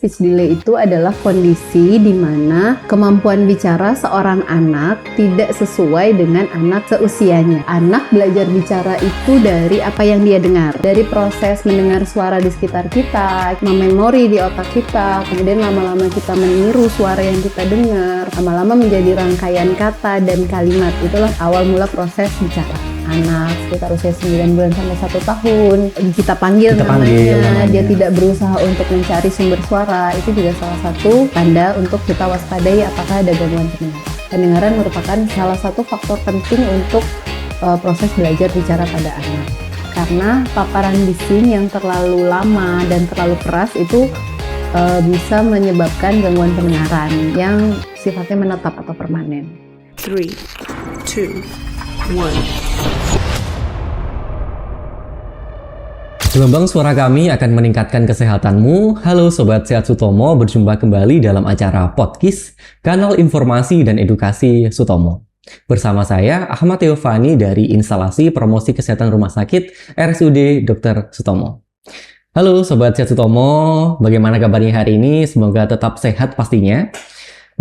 speech delay itu adalah kondisi di mana kemampuan bicara seorang anak tidak sesuai dengan anak seusianya. Anak belajar bicara itu dari apa yang dia dengar, dari proses mendengar suara di sekitar kita, memori di otak kita, kemudian lama-lama kita meniru suara yang kita dengar, lama-lama menjadi rangkaian kata dan kalimat. Itulah awal mula proses bicara. Anak sekitar usia 9 bulan sampai 1 tahun kita panggil namanya, dia tidak berusaha untuk mencari sumber suara. Itu juga salah satu tanda untuk kita waspadai apakah ada gangguan pendengaran. Pendengaran merupakan salah satu faktor penting untuk proses belajar bicara pada anak, karena paparan bising yang terlalu lama dan terlalu keras itu bisa menyebabkan gangguan pendengaran yang sifatnya menetap atau permanen. 3, 2, 1. Gelombang suara kami akan meningkatkan kesehatanmu. Halo Sobat Sehat Sutomo, berjumpa kembali dalam acara Podcast, kanal informasi dan edukasi Sutomo. Bersama saya, Ahmad Theofani dari Instalasi Promosi Kesehatan Rumah Sakit RSUD Dr. Sutomo. Halo Sobat Sehat Sutomo, bagaimana kabarnya hari ini? Semoga tetap sehat pastinya.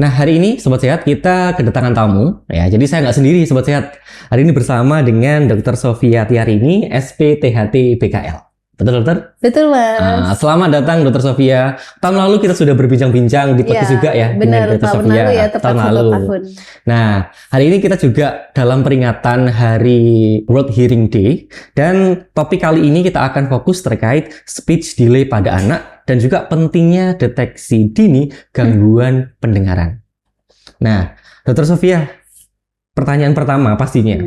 Nah, hari ini Sobat Sehat kita kedatangan tamu, ya. Jadi saya nggak sendiri Sobat Sehat. Hari ini bersama dengan Dr. Sofia Tiarini, SPTHT BKL. Betul, Dokter? Betul, Mas. Selamat datang, Dr. Sofia. Tahun lalu kita sudah berbincang-bincang di podcast juga ya, benar, dengan Dr. tahun Sofia. lalu ya, tepat tahun 1 lalu. tahun. Nah, hari ini kita juga dalam peringatan Hari World Hearing Day, dan topik kali ini kita akan fokus terkait speech delay pada anak dan juga pentingnya deteksi dini gangguan pendengaran. Nah, Dr. Sofia, pertanyaan pertama pastinya,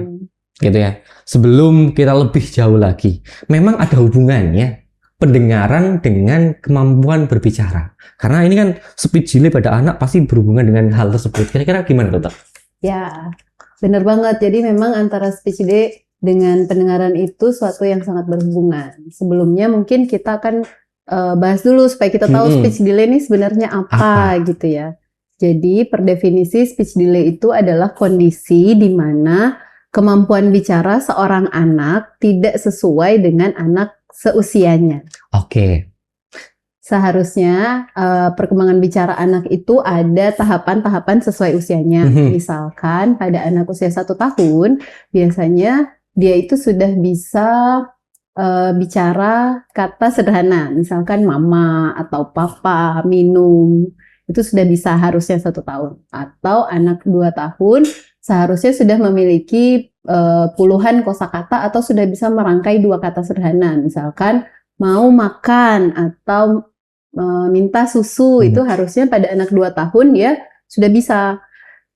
gitu ya. Sebelum kita lebih jauh lagi, memang ada hubungannya pendengaran dengan kemampuan berbicara. Karena ini kan speech delay pada anak pasti berhubungan dengan hal tersebut. Kira-kira gimana, Dokter? Ya, benar banget. Jadi memang antara speech delay dengan pendengaran itu suatu yang sangat berhubungan. Sebelumnya mungkin kita akan bahas dulu supaya kita tahu speech delay ini sebenarnya apa gitu ya. Jadi per definisi speech delay itu adalah kondisi di mana kemampuan bicara seorang anak tidak sesuai dengan anak seusianya. Oke. Seharusnya perkembangan bicara anak itu ada tahapan-tahapan sesuai usianya. Misalkan pada anak usia 1 tahun, biasanya dia itu sudah bisa bicara kata sederhana. Misalkan mama atau papa, minum. Itu sudah bisa harusnya 1 tahun. Atau anak 2 tahun seharusnya sudah memiliki puluhan kosakata atau sudah bisa merangkai 2 kata sederhana. Misalkan mau makan atau minta susu, itu harusnya pada anak 2 tahun ya sudah bisa.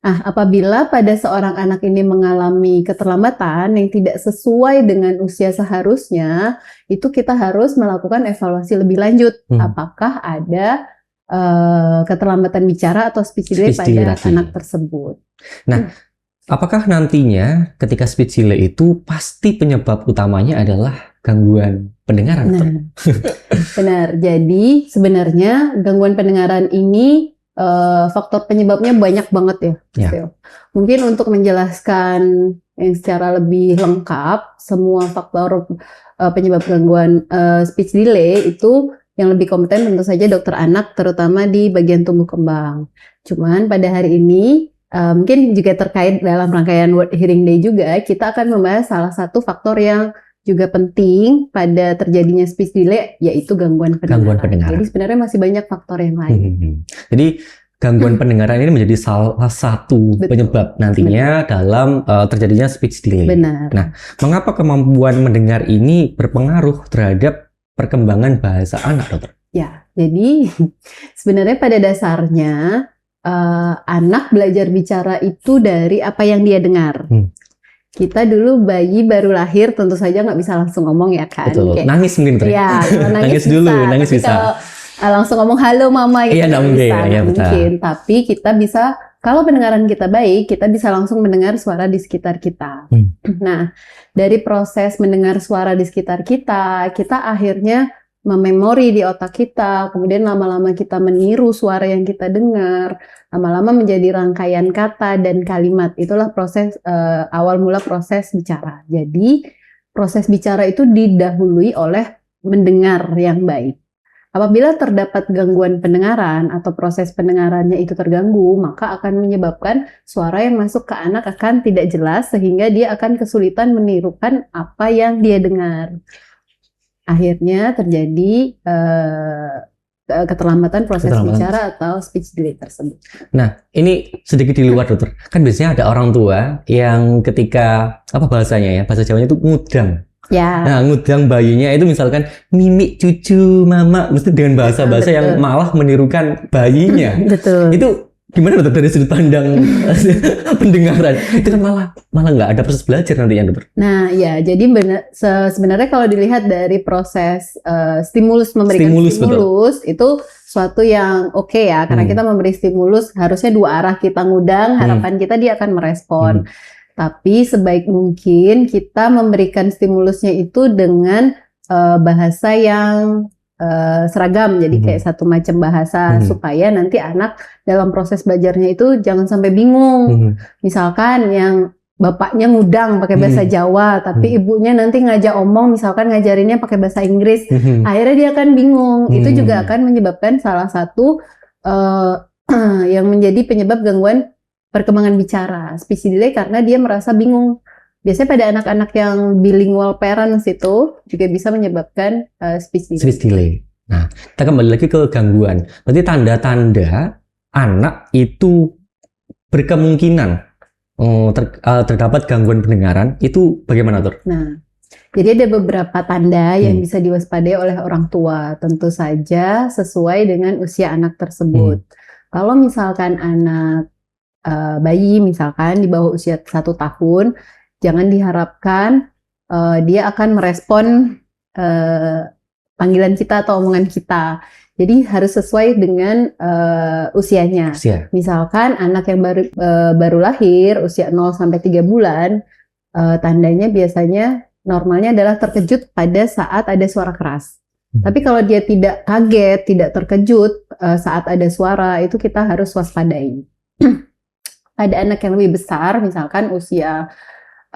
Nah, apabila pada seorang anak ini mengalami keterlambatan yang tidak sesuai dengan usia seharusnya, itu kita harus melakukan evaluasi lebih lanjut. Apakah ada keterlambatan bicara atau speech delay pada anak tersebut. Nah, apakah nantinya ketika speech delay itu pasti penyebab utamanya adalah gangguan pendengaran? Nah, benar. Jadi sebenarnya gangguan pendengaran ini faktor penyebabnya banyak banget ya. Mungkin untuk menjelaskan yang secara lebih lengkap semua faktor penyebab gangguan speech delay itu yang lebih kompeten tentu saja dokter anak, terutama di bagian tumbuh kembang. Cuman pada hari ini mungkin juga terkait dalam rangkaian World Hearing Day juga, kita akan membahas salah satu faktor yang juga penting pada terjadinya speech delay, yaitu gangguan pendengaran. Jadi sebenarnya masih banyak faktor yang lain. Jadi gangguan pendengaran ini menjadi salah satu penyebab nantinya dalam terjadinya speech delay. Benar. Nah, mengapa kemampuan mendengar ini berpengaruh terhadap perkembangan bahasa anak, Dokter? Ya, jadi sebenarnya pada dasarnya anak belajar bicara itu dari apa yang dia dengar. Kita dulu bayi baru lahir tentu saja nggak bisa langsung ngomong ya kan. Betul. Kayak, nangis mungkin, ya, nangis dulu, nangis bisa. Kalau langsung ngomong halo mama gitu nggak bisa, mungkin. Tapi kita bisa, kalau pendengaran kita baik, kita bisa langsung mendengar suara di sekitar kita. Nah, dari proses mendengar suara di sekitar kita, kita akhirnya memori di otak kita, kemudian lama-lama kita meniru suara yang kita dengar, lama-lama menjadi rangkaian kata dan kalimat. Itulah proses awal mula proses bicara. Jadi proses bicara itu didahului oleh mendengar yang baik. Apabila terdapat gangguan pendengaran atau proses pendengarannya itu terganggu, maka akan menyebabkan suara yang masuk ke anak akan tidak jelas sehingga dia akan kesulitan menirukan apa yang dia dengar. Akhirnya terjadi keterlambatan proses bicara atau speech delay tersebut. Nah, ini sedikit di luar dokter. Kan biasanya ada orang tua yang ketika bahasanya ya, bahasa Jawanya itu ngudang. Ya. Nah, ngudang bayinya itu misalkan mimik cucu mama, mesti dengan bahasa-bahasa yang malah menirukan bayinya. Betul. Itu gimana dokter dari sudut pandang pendengaran? Itu kan malah nggak ada proses belajar nantinya dokter. Nah, ya, jadi sebenarnya kalau dilihat dari proses stimulus memberikan stimulus itu suatu yang oke ya, karena kita memberi stimulus harusnya dua arah, kita ngudang, harapan kita dia akan merespon. Tapi sebaik mungkin kita memberikan stimulusnya itu dengan bahasa yang seragam, jadi kayak satu macam bahasa supaya nanti anak dalam proses belajarnya itu jangan sampai bingung. Misalkan yang bapaknya ngudang pakai bahasa Jawa, tapi ibunya nanti ngajak omong, misalkan ngajarinnya pakai bahasa Inggris, akhirnya dia akan bingung. Itu juga akan menyebabkan salah satu yang menjadi penyebab gangguan perkembangan bicara, speech delay, karena dia merasa bingung. Biasanya pada anak-anak yang bilingual parents itu juga bisa menyebabkan speech delay. Speech delay. Nah, kita kembali lagi ke gangguan. Berarti tanda-tanda anak itu berkemungkinan terdapat gangguan pendengaran itu bagaimana, Dok? Nah, jadi ada beberapa tanda yang bisa diwaspadai oleh orang tua, tentu saja sesuai dengan usia anak tersebut. Kalau misalkan anak bayi misalkan di bawah usia 1 tahun, jangan diharapkan dia akan merespon panggilan kita atau omongan kita. Jadi harus sesuai dengan usianya. Misalkan anak yang baru lahir usia 0 sampai 3 bulan, tandanya biasanya normalnya adalah terkejut pada saat ada suara keras. Tapi kalau dia tidak kaget, tidak terkejut saat ada suara, itu kita harus waspadai. Ada anak yang lebih besar, misalkan usia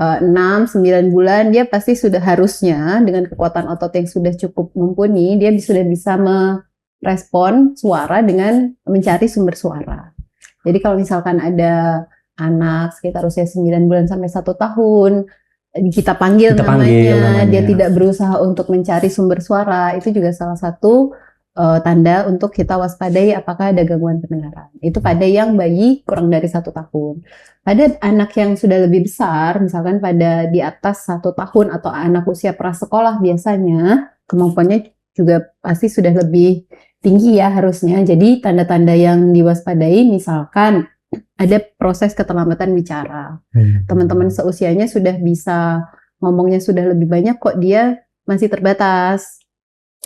6-9 bulan, dia pasti sudah harusnya dengan kekuatan otot yang sudah cukup mumpuni, dia sudah bisa merespon suara dengan mencari sumber suara. Jadi kalau misalkan ada anak sekitar usia 9 bulan sampai 1 tahun, kita panggil namanya, dia tidak berusaha untuk mencari sumber suara, itu juga salah satu tanda untuk kita waspadai apakah ada gangguan pendengaran. Itu pada yang bayi kurang dari 1 tahun. Pada anak yang sudah lebih besar, misalkan pada di atas 1 tahun atau anak usia prasekolah, biasanya kemampuannya juga pasti sudah lebih tinggi ya harusnya. Jadi tanda-tanda yang diwaspadai misalkan ada proses keterlambatan bicara. Teman-teman seusianya sudah bisa ngomongnya sudah lebih banyak, kok dia masih terbatas.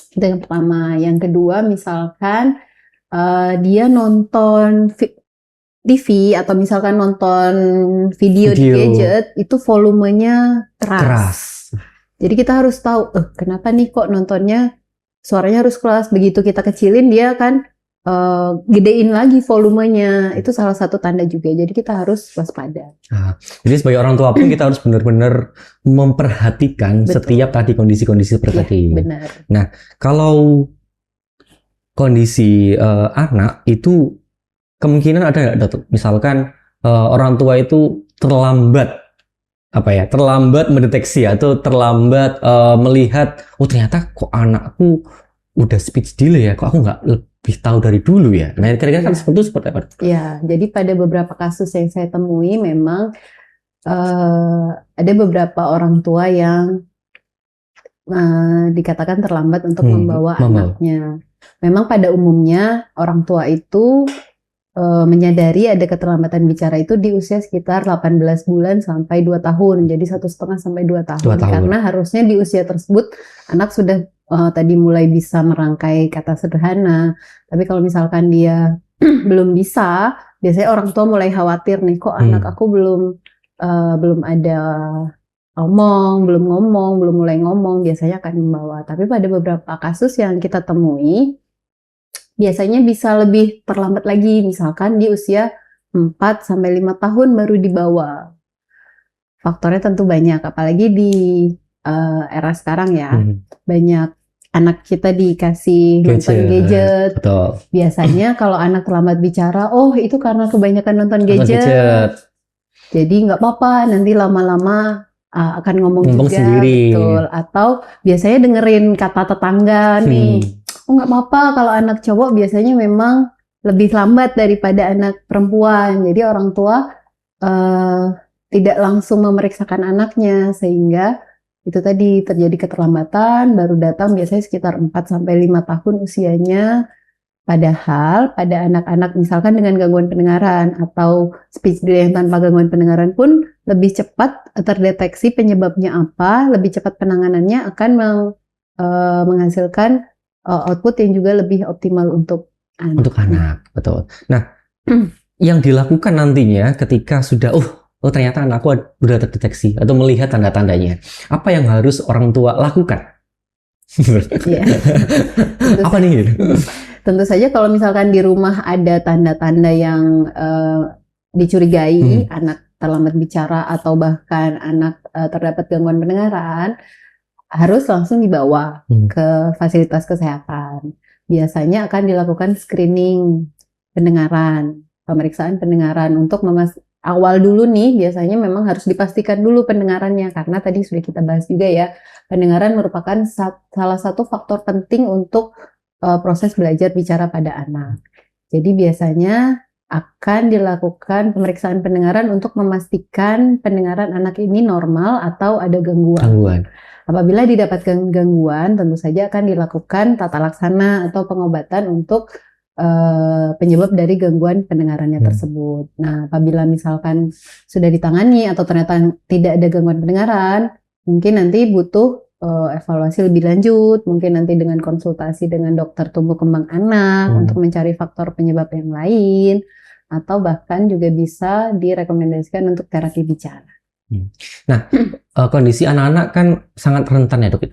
Itu yang pertama. Yang kedua, misalkan dia nonton TV atau misalkan nonton video di gadget, itu volumenya keras. Jadi kita harus tahu, kenapa nih kok nontonnya suaranya harus keras. Begitu kita kecilin, dia akan gedein lagi volumenya. Itu salah satu tanda juga. Jadi kita harus waspada. Jadi sebagai orang tua pun kita harus benar-benar memperhatikan setiap tadi kondisi-kondisi seperti tadi. Benar. Nah, kalau kondisi anak itu kemungkinan ada nggak, Dok? Misalkan orang tua itu terlambat mendeteksi atau terlambat melihat, oh ternyata kok anakku udah speech delay ya, kok aku nggak lebih tahu dari dulu ya. Nah, kira-kira kan seperti apa? Ya, jadi pada beberapa kasus yang saya temui memang ada beberapa orang tua yang dikatakan terlambat untuk membawa anaknya. Memang pada umumnya orang tua itu menyadari ada keterlambatan bicara itu di usia sekitar 18 bulan sampai 2 tahun. Jadi 1,5 sampai 2 tahun. Karena harusnya di usia tersebut anak sudah tadi mulai bisa merangkai kata sederhana. Tapi kalau misalkan dia belum bisa, biasanya orang tua mulai khawatir nih, kok anak aku belum ada belum ngomong, belum mulai ngomong, biasanya akan membawa. Tapi pada beberapa kasus yang kita temui, biasanya bisa lebih terlambat lagi, misalkan di usia 4-5 tahun baru dibawa. Faktornya tentu banyak, apalagi di era sekarang ya. Banyak anak kita dikasih nonton gadget. Betul. Biasanya kalau anak terlambat bicara, oh itu karena kebanyakan nonton Nonton gadget. Jadi nggak apa-apa, nanti lama-lama akan ngomong juga, sendiri. betul. Atau biasanya dengerin kata tetangga nih, oh nggak apa-apa kalau anak cowok biasanya memang lebih lambat daripada anak perempuan. Jadi orang tua tidak langsung memeriksakan anaknya, sehingga itu tadi terjadi keterlambatan, baru datang biasanya sekitar 4-5 tahun usianya. Padahal pada anak-anak misalkan dengan gangguan pendengaran atau speech delay yang tanpa gangguan pendengaran pun lebih cepat terdeteksi penyebabnya apa, lebih cepat penanganannya akan menghasilkan output yang juga lebih optimal untuk anak. Untuk anak, betul. Nah, yang dilakukan nantinya ketika sudah, ternyata anakku sudah terdeteksi atau melihat tanda-tandanya, apa yang harus orang tua lakukan? Iya. Apa nih? Tentu saja kalau misalkan di rumah ada tanda-tanda yang dicurigai, anak terlambat bicara atau bahkan anak terdapat gangguan pendengaran, harus langsung dibawa ke fasilitas kesehatan. Biasanya akan dilakukan screening pendengaran, pemeriksaan pendengaran untuk awal dulu nih, biasanya memang harus dipastikan dulu pendengarannya, karena tadi sudah kita bahas juga ya, pendengaran merupakan salah satu faktor penting untuk proses belajar bicara pada anak. Jadi biasanya akan dilakukan pemeriksaan pendengaran untuk memastikan pendengaran anak ini normal atau ada gangguan. Apabila didapatkan gangguan, tentu saja akan dilakukan tata laksana atau pengobatan untuk penyebab dari gangguan pendengarannya tersebut. Nah, apabila misalkan sudah ditangani atau ternyata tidak ada gangguan pendengaran, mungkin nanti butuh evaluasi lebih lanjut, mungkin nanti dengan konsultasi dengan dokter tumbuh kembang anak untuk mencari faktor penyebab yang lain, atau bahkan juga bisa direkomendasikan untuk terapi bicara. Nah, kondisi anak-anak kan sangat rentan ya dok,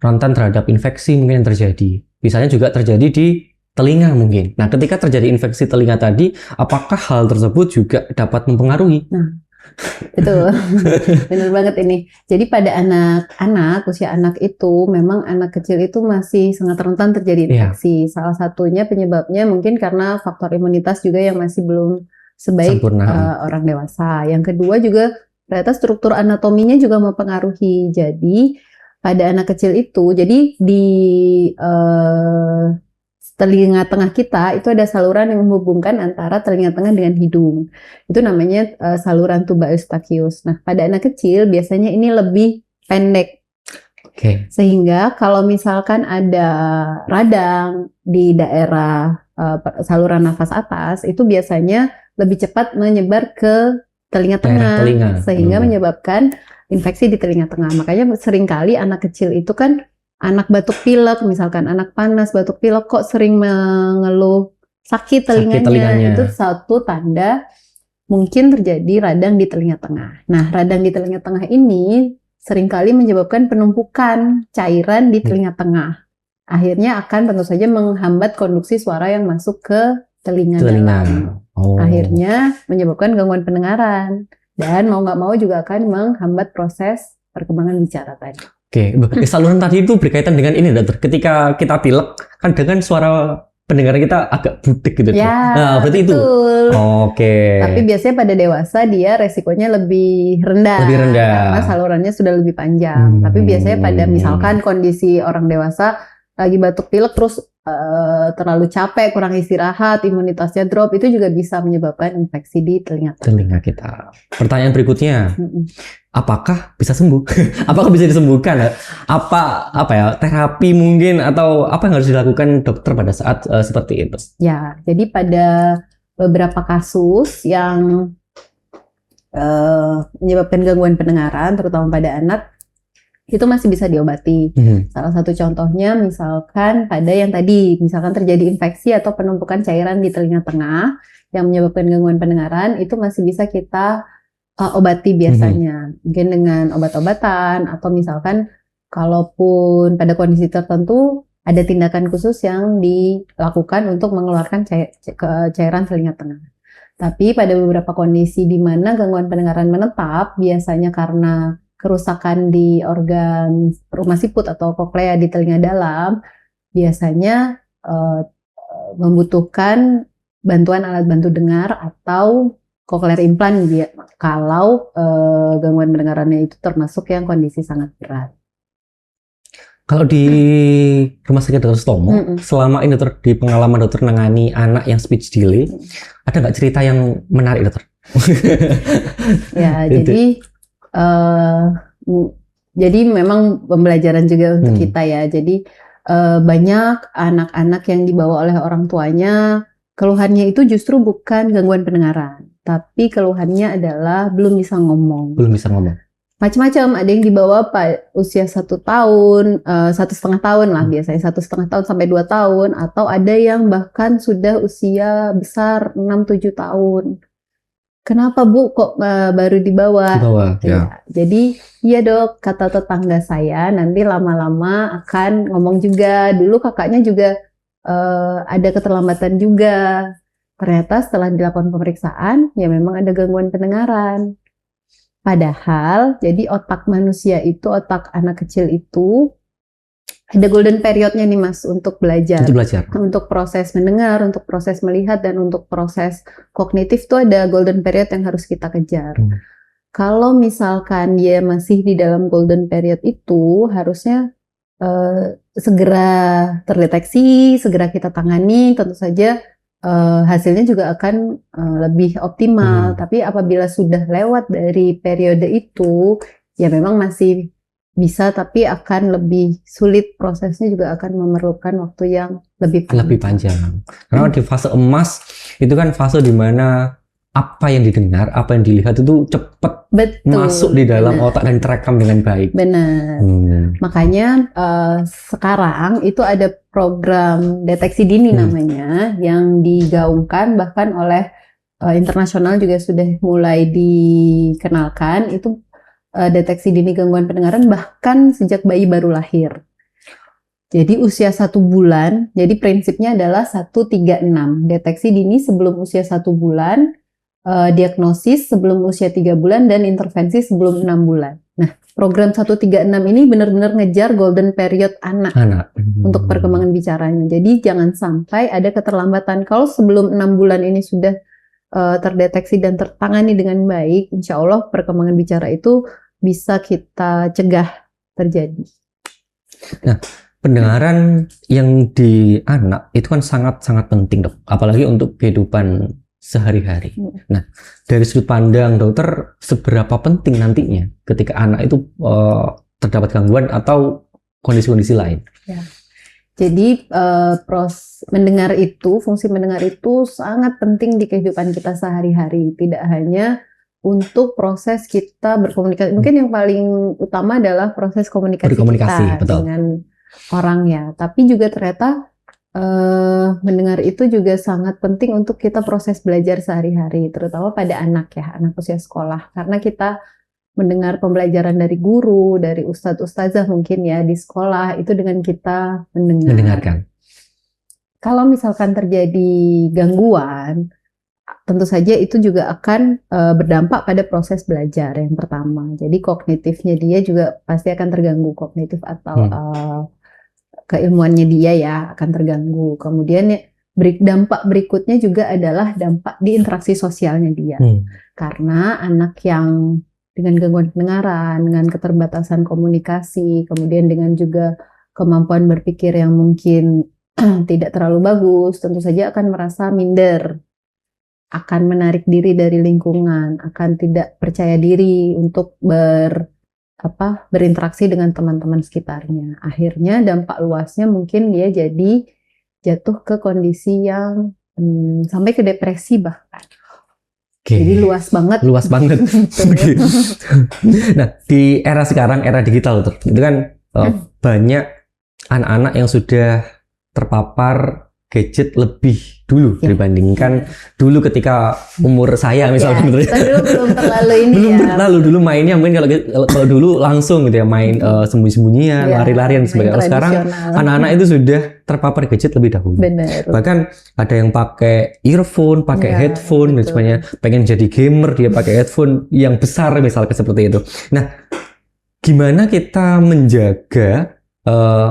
rentan terhadap infeksi mungkin yang terjadi. Misalnya juga terjadi di telinga mungkin. Nah, ketika terjadi infeksi telinga tadi, apakah hal tersebut juga dapat mempengaruhi? Nah, betul, benar banget ini. Jadi pada anak-anak, usia anak itu, memang anak kecil itu masih sangat rentan terjadi infeksi. Salah satunya penyebabnya mungkin karena faktor imunitas juga yang masih belum sebaik orang dewasa. Yang kedua juga ternyata struktur anatominya juga mempengaruhi. Jadi pada anak kecil itu, jadi di telinga tengah kita itu ada saluran yang menghubungkan antara telinga tengah dengan hidung. Itu namanya saluran tuba eustachius. Nah, pada anak kecil biasanya ini lebih pendek. Sehingga kalau misalkan ada radang di daerah saluran nafas atas, itu biasanya lebih cepat menyebar ke telinga tengah, sehingga menyebabkan infeksi di telinga tengah. Makanya seringkali anak kecil itu kan anak batuk pilek, misalkan anak panas batuk pilek kok sering mengeluh sakit telinganya. Itu satu tanda mungkin terjadi radang di telinga tengah. Nah, radang di telinga tengah ini seringkali menyebabkan penumpukan cairan di telinga tengah. Akhirnya akan tentu saja menghambat konduksi suara yang masuk ke telinga dalam. Akhirnya menyebabkan gangguan pendengaran. Dan mau nggak mau juga akan menghambat proses perkembangan bicara tadi. Saluran tadi itu berkaitan dengan ini, dokter. Ketika kita pilek, kan dengan suara pendengaran kita agak budik gitu. Ya, nah, berarti betul. Itu. Tapi biasanya pada dewasa dia resikonya lebih rendah. Karena salurannya sudah lebih panjang. Tapi biasanya pada misalkan kondisi orang dewasa lagi batuk pilek terus terlalu capek, kurang istirahat, imunitasnya drop, itu juga bisa menyebabkan infeksi di telinga kita. Pertanyaan berikutnya, apakah bisa sembuh? Apakah bisa disembuhkan? Apa ya, terapi mungkin atau apa yang harus dilakukan dokter pada saat seperti itu? Ya, jadi pada beberapa kasus yang menyebabkan gangguan pendengaran, terutama pada anak, itu masih bisa diobati. Salah satu contohnya misalkan pada yang tadi, misalkan terjadi infeksi atau penumpukan cairan di telinga tengah yang menyebabkan gangguan pendengaran, itu masih bisa kita obati biasanya. Mungkin dengan obat-obatan atau misalkan kalaupun pada kondisi tertentu ada tindakan khusus yang dilakukan untuk mengeluarkan cairan telinga tengah. Tapi pada beberapa kondisi di mana gangguan pendengaran menetap, biasanya karena kerusakan di organ rumah siput atau koklea di telinga dalam, biasanya membutuhkan bantuan alat bantu dengar atau cochlear implant kalau gangguan pendengarannya itu termasuk yang kondisi sangat berat. Kalau di rumah sakit Dr. Sutomo, selama ini dokter, di pengalaman dokter nangani anak yang speech delay, ada nggak cerita yang menarik dokter? Ya, Itu. jadi memang pembelajaran juga untuk kita ya. Jadi banyak anak-anak yang dibawa oleh orang tuanya, keluhannya itu justru bukan gangguan pendengaran, tapi keluhannya adalah belum bisa ngomong. Belum bisa ngomong. Macam-macam, ada yang dibawa usia 1 tahun, 1,5 tahun lah biasanya, 1,5 tahun sampai 2 tahun, atau ada yang bahkan sudah usia besar 6-7 tahun. Kenapa Bu kok baru dibawa? Ya. Jadi iya Dok, kata tetangga saya nanti lama-lama akan ngomong juga. Dulu kakaknya juga ada keterlambatan juga. Ternyata setelah dilakukan pemeriksaan, ya memang ada gangguan pendengaran. Padahal, jadi otak manusia itu, otak anak kecil itu, ada golden periodnya nih Mas, untuk belajar. Untuk proses mendengar, untuk proses melihat, dan untuk proses kognitif tuh ada golden period yang harus kita kejar. Kalau misalkan dia masih di dalam golden period itu, harusnya segera terdeteksi, segera kita tangani, tentu saja hasilnya juga akan lebih optimal. Tapi apabila sudah lewat dari periode itu, ya memang masih bisa, tapi akan lebih sulit, prosesnya juga akan memerlukan waktu yang lebih panjang. Karena di fase emas itu kan fase di mana apa yang didengar, apa yang dilihat itu cepat masuk di dalam otak dan terekam dengan baik. Benar. Makanya sekarang itu ada program deteksi dini namanya yang digaungkan bahkan oleh internasional juga sudah mulai dikenalkan. Itu deteksi dini gangguan pendengaran bahkan sejak bayi baru lahir. Jadi usia 1 bulan, jadi prinsipnya adalah 136. Deteksi dini sebelum usia 1 bulan, diagnosis sebelum usia 3 bulan, dan intervensi sebelum 6 bulan. Nah, program 136 ini benar-benar ngejar golden period anak. Untuk perkembangan bicaranya. Jadi jangan sampai ada keterlambatan. Kalau sebelum 6 bulan ini sudah terdeteksi dan tertangani dengan baik, insya Allah perkembangan bicara itu bisa kita cegah terjadi. Nah, pendengaran yang di anak itu kan sangat-sangat penting Dok, apalagi untuk kehidupan sehari-hari. Nah, dari sudut pandang dokter, seberapa penting nantinya ketika anak itu terdapat gangguan atau kondisi-kondisi lain? Ya. Jadi mendengar itu, fungsi mendengar itu sangat penting di kehidupan kita sehari-hari. Tidak hanya untuk proses kita berkomunikasi. Mungkin yang paling utama adalah proses komunikasi kita dengan orang ya. Tapi juga ternyata mendengar itu juga sangat penting untuk kita proses belajar sehari-hari, terutama pada anak ya, anak usia sekolah. Karena kita mendengar pembelajaran dari guru, dari ustadz ustazah mungkin ya di sekolah, itu dengan kita mendengarkan. Kalau misalkan terjadi gangguan, tentu saja itu juga akan berdampak pada proses belajar yang pertama. Jadi kognitifnya dia juga pasti akan terganggu, kognitif atau keilmuannya dia ya akan terganggu. Kemudian dampak berikutnya juga adalah dampak di interaksi sosialnya dia. Karena anak yang dengan gangguan pendengaran, dengan keterbatasan komunikasi, kemudian dengan juga kemampuan berpikir yang mungkin tidak terlalu bagus, tentu saja akan merasa minder, akan menarik diri dari lingkungan, akan tidak percaya diri untuk berinteraksi dengan teman-teman sekitarnya. Akhirnya dampak luasnya mungkin dia jadi jatuh ke kondisi yang sampai ke depresi bahkan. Jadi luas banget. Nah, di era sekarang, era digital itu kan banyak anak-anak yang sudah terpapar gadget lebih dulu dibandingkan dulu ketika umur saya misalnya. Dulu belum terlalu ini dulu mainnya mungkin kalau dulu langsung gitu ya, main sembunyi-sembunyian, lari-larian sebagainya. Sekarang anak-anak itu sudah terpapar gadget lebih dahulu. Bener. Bahkan ada yang pakai earphone, pakai headphone dan sebagainya. Pengen jadi gamer dia pakai headphone yang besar misalnya seperti itu. Nah, gimana kita menjaga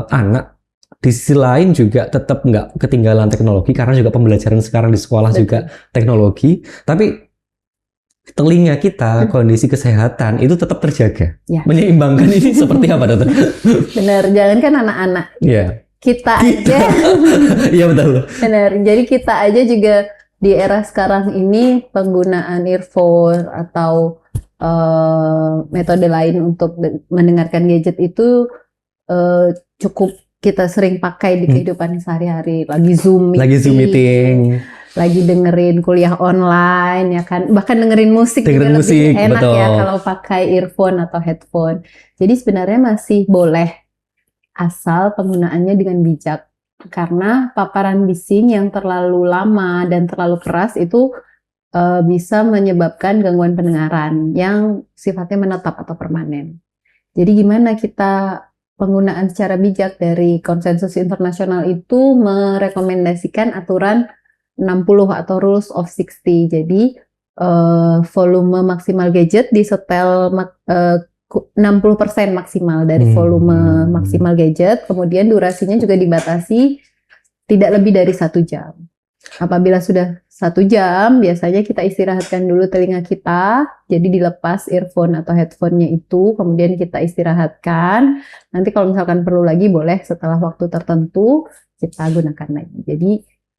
anak di sisi lain juga tetap nggak ketinggalan teknologi, karena juga pembelajaran sekarang di sekolah juga teknologi, tapi telinga kita, kondisi kesehatan itu tetap terjaga. Ya. Menyeimbangkan ini seperti apa, Dokter? Benar, jangankan anak-anak, Iya. kita aja. Iya betul. Benar, jadi kita aja juga di era sekarang ini penggunaan earphone atau metode lain untuk mendengarkan gadget itu cukup kita sering pakai di kehidupan sehari-hari. Lagi Zoom meeting, lagi dengerin kuliah online, ya kan, bahkan dengerin musik juga lebih enak betul. ya kalau pakai earphone atau headphone. Jadi sebenarnya masih boleh, asal penggunaannya dengan bijak, karena paparan bising yang terlalu lama dan terlalu keras itu bisa menyebabkan gangguan pendengaran yang sifatnya menetap atau permanen. Jadi gimana kita penggunaan secara bijak? Dari konsensus internasional itu merekomendasikan aturan 60 atau rules of 60. Jadi volume maksimal gadget disetel 60% maksimal dari volume maksimal gadget. Kemudian durasinya juga dibatasi tidak lebih dari 1 jam. Apabila sudah 1 jam, biasanya kita istirahatkan dulu telinga kita. Jadi dilepas earphone atau headphone-nya itu, kemudian kita istirahatkan. Nanti kalau misalkan perlu lagi, boleh setelah waktu tertentu kita gunakan lagi. Jadi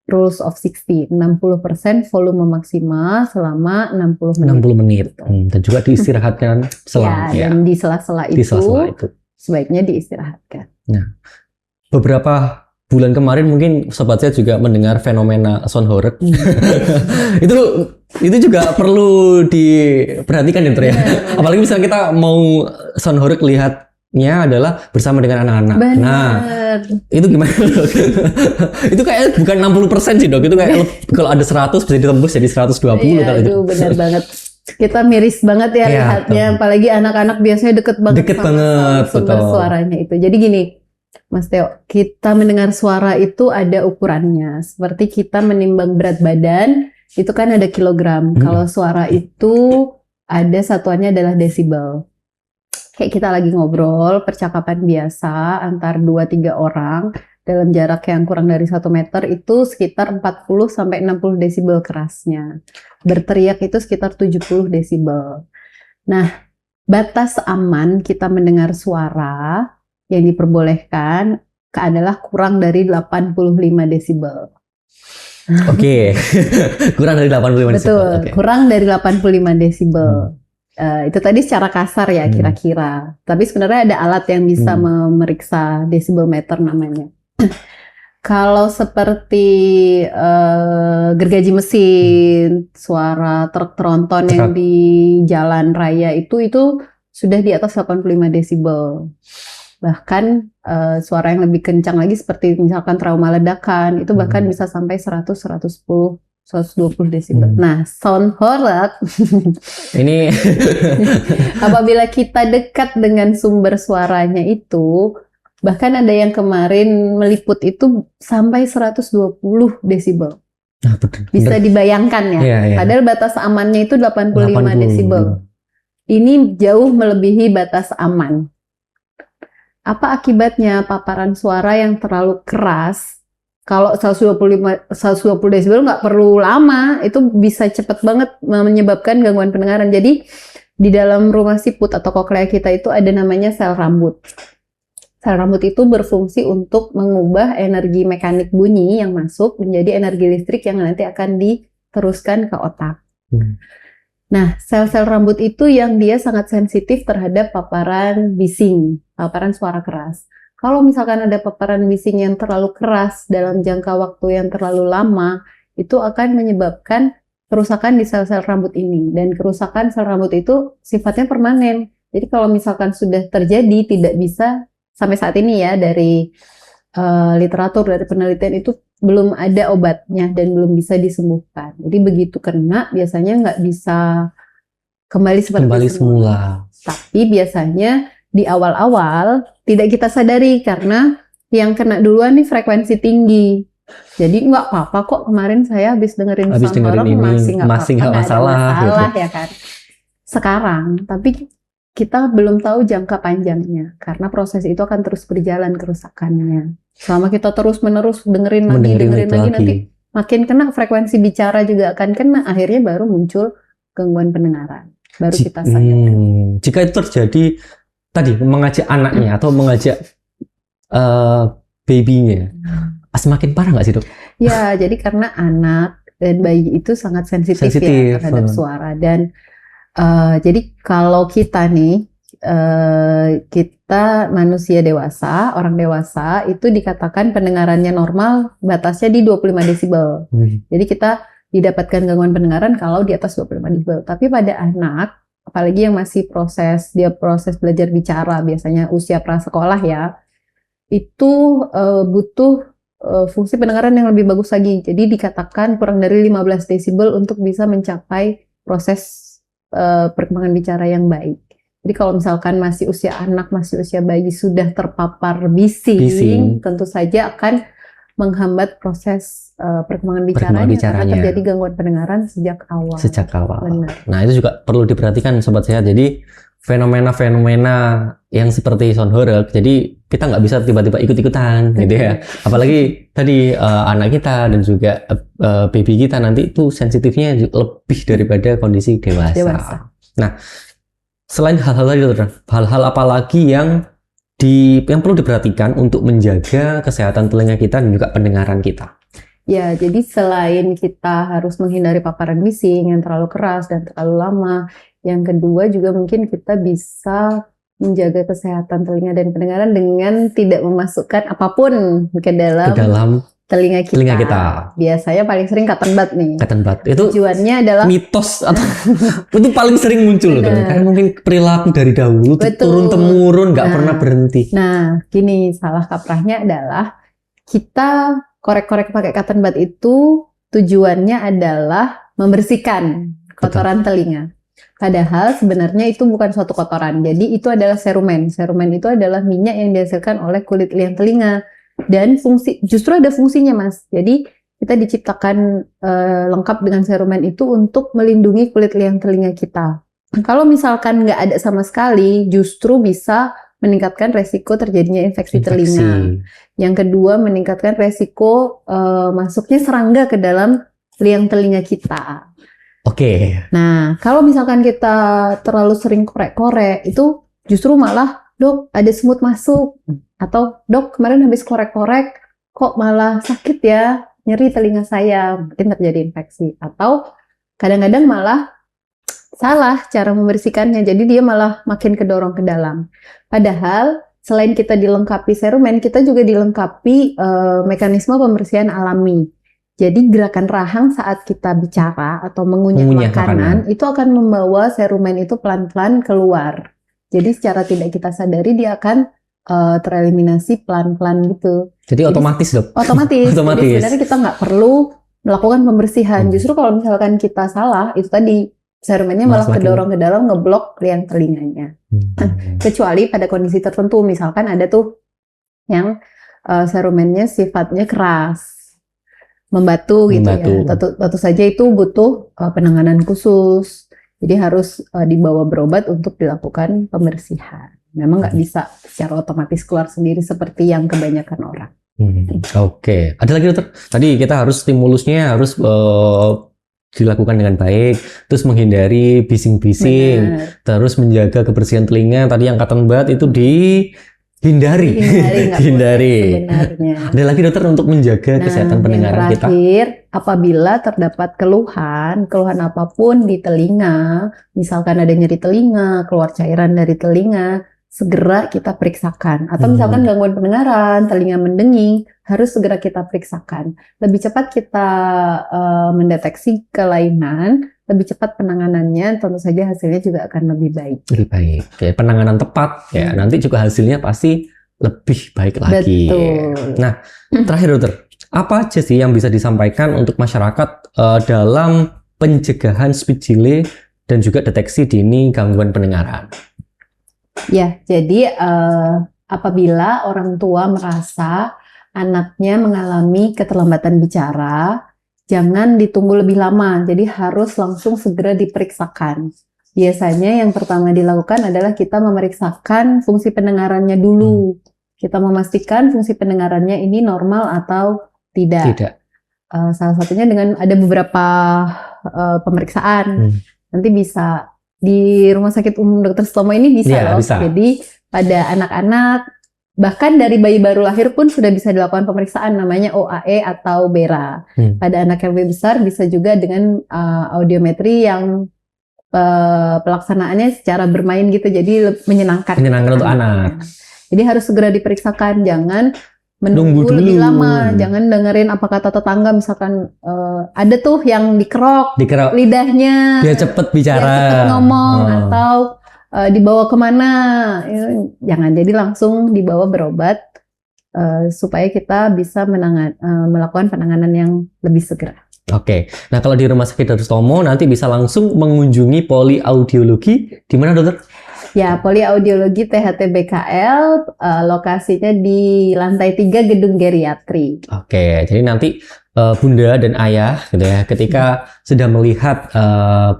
rules of 60, 60% volume maksimal selama 60 menit. 60 menit. Dan juga diistirahatkan selang. Ya, dan di sela-sela itu, sebaiknya diistirahatkan. Nah, beberapa bulan kemarin mungkin sobat saya juga mendengar fenomena sound-horeg. itu juga perlu diperhatikan ya, Dr. Ya. Apalagi misalnya kita mau sound-horeg lihatnya adalah bersama dengan anak-anak. Benar. Nah, itu gimana, Dok? Itu kayak bukan 60% sih, Dok. Itu kayak kalau ada 100 bisa ditembus jadi 120 Iya, kali itu. benar banget. Kita miris banget ya lihatnya, apalagi anak-anak biasanya deket banget sama sumber suaranya itu. Jadi gini, Mas Theo, kita mendengar suara itu ada ukurannya. Seperti kita menimbang berat badan, itu kan ada kilogram. Kalau suara itu ada satuannya adalah desibel. Kayak kita lagi ngobrol, percakapan biasa antar 2-3 orang dalam jarak yang kurang dari 1 meter itu sekitar 40-60 desibel kerasnya. Berteriak itu sekitar 70 desibel. Nah, batas aman kita mendengar suara yang diperbolehkan adalah kurang dari 85 desibel. Oke. Kurang dari 85 desibel. Betul, kurang dari 85 desibel. Itu tadi secara kasar ya kira-kira. Tapi sebenarnya ada alat yang bisa memeriksa desibel meter namanya. Kalau seperti gergaji mesin, suara truk tronton yang di jalan raya itu sudah di atas 85 desibel. Bahkan suara yang lebih kencang lagi seperti misalkan trauma ledakan itu bahkan bisa sampai 100, 110, 120 desibel. Nah, sound-horeg ini apabila kita dekat dengan sumber suaranya itu, bahkan ada yang kemarin meliput itu sampai 120 desibel. Bisa dibayangkan ya. Padahal batas amannya itu 85 desibel. Ini jauh melebihi batas aman. Apa akibatnya? Paparan suara yang terlalu keras, kalau 120 desibel nggak perlu lama, itu bisa cepat banget menyebabkan gangguan pendengaran. Jadi di dalam rumah siput atau koklea kita itu ada namanya sel rambut. Sel rambut itu berfungsi untuk mengubah energi mekanik bunyi yang masuk menjadi energi listrik yang nanti akan diteruskan ke otak. Nah, sel-sel rambut itu yang dia sangat sensitif terhadap paparan bising, paparan suara keras. Kalau misalkan ada paparan bising yang terlalu keras dalam jangka waktu yang terlalu lama, itu akan menyebabkan kerusakan di sel-sel rambut ini. Dan kerusakan sel rambut itu sifatnya permanen. Jadi kalau misalkan sudah terjadi, tidak bisa, sampai saat ini ya, dari literatur, dari penelitian itu belum ada obatnya dan belum bisa disembuhkan. Jadi begitu kena biasanya nggak bisa kembali seperti semula. Tapi biasanya di awal-awal tidak kita sadari karena yang kena duluan nih frekuensi tinggi. Jadi nggak apa-apa kok, kemarin saya habis dengerin sound-horeg masih nggak masalah gitu ya kan. Sekarang, tapi kita belum tahu jangka panjangnya karena proses itu akan terus berjalan kerusakannya. Selama kita terus-menerus dengerin Mendengerin lagi, itu nanti makin kena, frekuensi bicara juga akan kena, akhirnya baru muncul gangguan pendengaran. Baru kita sadar. Jika itu terjadi tadi mengajak anaknya atau mengajak babynya, semakin parah nggak sih, Dok? Ya, jadi karena anak dan bayi itu sangat sensitif ya terhadap suara. Dan jadi kalau kita nih, kita manusia dewasa, orang dewasa itu dikatakan pendengarannya normal, batasnya di 25 desibel. Jadi kita didapatkan gangguan pendengaran kalau di atas 25 desibel. Tapi pada anak, apalagi yang masih proses belajar bicara, biasanya usia prasekolah ya, itu butuh fungsi pendengaran yang lebih bagus lagi. Jadi dikatakan kurang dari 15 desibel untuk bisa mencapai proses perkembangan bicara yang baik. Jadi kalau misalkan masih usia anak, masih usia bayi sudah terpapar bising, tentu saja akan menghambat proses perkembangan bicaranya karena terjadi gangguan pendengaran sejak awal. Benar. Nah, itu juga perlu diperhatikan Sobat Sehat. Jadi fenomena-fenomena yang seperti sound horeg, jadi kita nggak bisa tiba-tiba ikut-ikutan gitu ya. Apalagi tadi anak kita dan juga baby kita nanti itu sensitifnya lebih daripada kondisi dewasa. Nah, selain hal-hal tadi, hal-hal apa lagi yang perlu diperhatikan untuk menjaga kesehatan telinga kita dan juga pendengaran kita? Ya, jadi selain kita harus menghindari paparan bising yang terlalu keras dan terlalu lama, yang kedua juga mungkin kita bisa menjaga kesehatan telinga dan pendengaran dengan tidak memasukkan apapun ke dalam telinga kita. Biasanya paling sering cotton bud nih. Cotton bud itu tujuannya adalah mitos atau itu paling sering muncul tuh, karena mungkin perilaku dari dahulu turun temurun nggak pernah berhenti. Nah, gini, salah kaprahnya adalah kita korek-korek pakai cotton bud itu tujuannya adalah membersihkan kotoran telinga. Padahal sebenarnya itu bukan suatu kotoran. Jadi itu adalah serumen. Serumen itu adalah minyak yang dihasilkan oleh kulit liang telinga. Dan justru ada fungsinya, Mas. Jadi kita diciptakan lengkap dengan serumen itu untuk melindungi kulit liang telinga kita. Kalau misalkan nggak ada sama sekali, justru bisa meningkatkan resiko terjadinya infeksi telinga. Yang kedua, meningkatkan resiko masuknya serangga ke dalam liang telinga kita. Oke. Nah, kalau misalkan kita terlalu sering korek-korek, itu justru malah, Dok, ada semut masuk. Atau, Dok, kemarin habis korek-korek, kok malah sakit ya, nyeri telinga saya, mungkin terjadi infeksi. Atau kadang-kadang malah salah cara membersihkannya, jadi dia malah makin kedorong ke dalam. Padahal, selain kita dilengkapi serumen, kita juga dilengkapi mekanisme pembersihan alami. Jadi gerakan rahang saat kita bicara atau mengunyah makanan itu akan membawa serumen itu pelan-pelan keluar. Jadi secara tidak kita sadari dia akan tereliminasi pelan-pelan gitu. Jadi otomatis, Dok? Otomatis. Jadi sebenarnya kita nggak perlu melakukan pembersihan. Justru kalau misalkan kita salah, itu tadi serumennya malah kedorong ke dalam, ngeblok liang telinganya. Kecuali pada kondisi tertentu, misalkan ada tuh yang serumennya sifatnya keras, membatu gitu ya. Tentu saja itu butuh penanganan khusus. Jadi harus dibawa berobat untuk dilakukan pembersihan. Memang nggak bisa secara otomatis keluar sendiri seperti yang kebanyakan orang. Oke. Ada lagi, Dokter? Tadi kita harus stimulusnya harus dilakukan dengan baik, terus menghindari bising-bising, terus menjaga kebersihan telinga. Tadi yang cotton bud itu dihindari. Ada lagi, Dokter, untuk menjaga kesehatan pendengaran kita? Terakhir, apabila terdapat keluhan apapun di telinga, misalkan ada nyeri telinga, keluar cairan dari telinga, segera kita periksakan. Atau misalkan gangguan pendengaran, telinga mendenging, harus segera kita periksakan. Lebih cepat kita mendeteksi kelainan, lebih cepat penanganannya, tentu saja hasilnya juga akan lebih baik. Lebih baik. Oke, penanganan tepat ya, nanti juga hasilnya pasti lebih baik lagi. Betul. Nah, terakhir, Dokter, apa aja sih yang bisa disampaikan untuk masyarakat dalam pencegahan speech delay dan juga deteksi dini gangguan pendengaran? Ya, jadi apabila orang tua merasa anaknya mengalami keterlambatan bicara, jangan ditunggu lebih lama. Jadi harus langsung segera diperiksakan. biasanya yang pertama dilakukan adalah kita memeriksakan fungsi pendengarannya dulu. Kita memastikan fungsi pendengarannya ini normal atau tidak. Tidak. Salah satunya dengan ada beberapa pemeriksaan. Nanti bisa di Rumah Sakit Umum Dr. Sutomo ini bisa Iya, loh. bisa. Jadi pada anak-anak, bahkan dari bayi baru lahir pun sudah bisa dilakukan pemeriksaan namanya OAE atau BERA. Pada anak yang lebih besar bisa juga dengan audiometri yang pelaksanaannya secara bermain gitu, jadi menyenangkan. Menyenangkan untuk anak. Jadi harus segera diperiksakan, jangan Nunggu menunggu dulu. lebih lama, jangan dengerin apa kata tetangga, misalkan ada tuh yang dikerok Dikira lidahnya, dia cepet bicara. dia cepet ngomong, atau dibawa kemana, jangan, jadi langsung dibawa berobat supaya kita bisa melakukan penanganan yang lebih segera. Oke, nah kalau di Rumah Sakit Dr. Sutomo nanti bisa langsung mengunjungi poliaudiologi di mana dokter? Ya, poliaudiologi THT BKL, lokasinya di lantai 3 gedung geriatri. Oke, jadi nanti bunda dan ayah gitu ya, ketika sudah melihat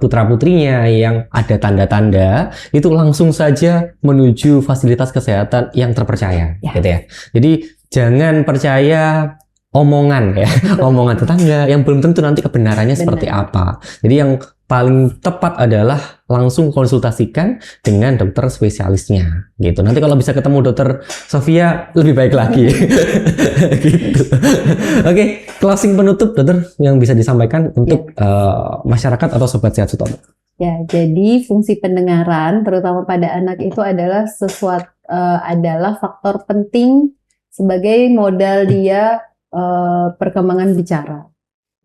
putra-putrinya yang ada tanda-tanda, itu langsung saja menuju fasilitas kesehatan yang terpercaya, gitu ya. Jadi jangan percaya omongan ya, omongan tetangga yang belum tentu nanti kebenarannya seperti apa. Jadi yang paling tepat adalah langsung konsultasikan dengan dokter spesialisnya gitu. Nanti kalau bisa ketemu dokter Sofia lebih baik lagi. Gitu. Oke, closing penutup dokter yang bisa disampaikan untuk masyarakat atau sobat sehat Sutomo. Ya, jadi fungsi pendengaran terutama pada anak itu adalah adalah faktor penting sebagai modal dia perkembangan bicara.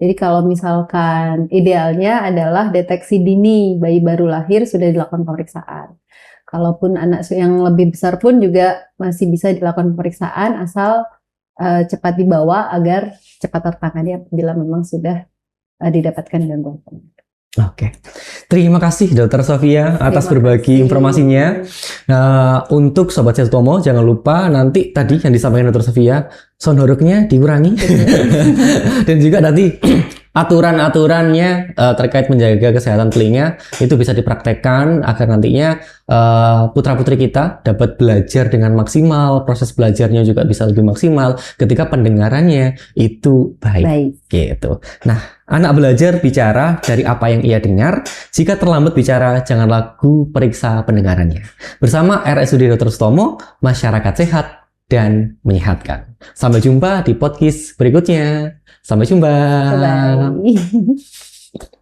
Jadi kalau misalkan idealnya adalah deteksi dini, bayi baru lahir sudah dilakukan pemeriksaan. Kalaupun anak yang lebih besar pun juga masih bisa dilakukan pemeriksaan asal cepat dibawa agar cepat tertangani apabila memang sudah didapatkan gangguan pendengaran. Oke, terima kasih Dokter Sofia atas berbagi informasinya. Nah, untuk Sobat Sehat Sutomo jangan lupa nanti tadi yang disampaikan Dokter Sofia, sound horoknya dikurangi dan juga nanti aturan-aturannya terkait menjaga kesehatan telinga itu bisa dipraktekkan agar nantinya putra-putri kita dapat belajar dengan maksimal, proses belajarnya juga bisa lebih maksimal ketika pendengarannya itu baik. Gitu. Nah, anak belajar bicara dari apa yang ia dengar. Jika terlambat bicara, jangan ragu periksa pendengarannya. Bersama RSUD Dr. Sutomo, masyarakat sehat dan menyehatkan. Sampai jumpa di podcast berikutnya. Sampai jumpa. Bye-bye.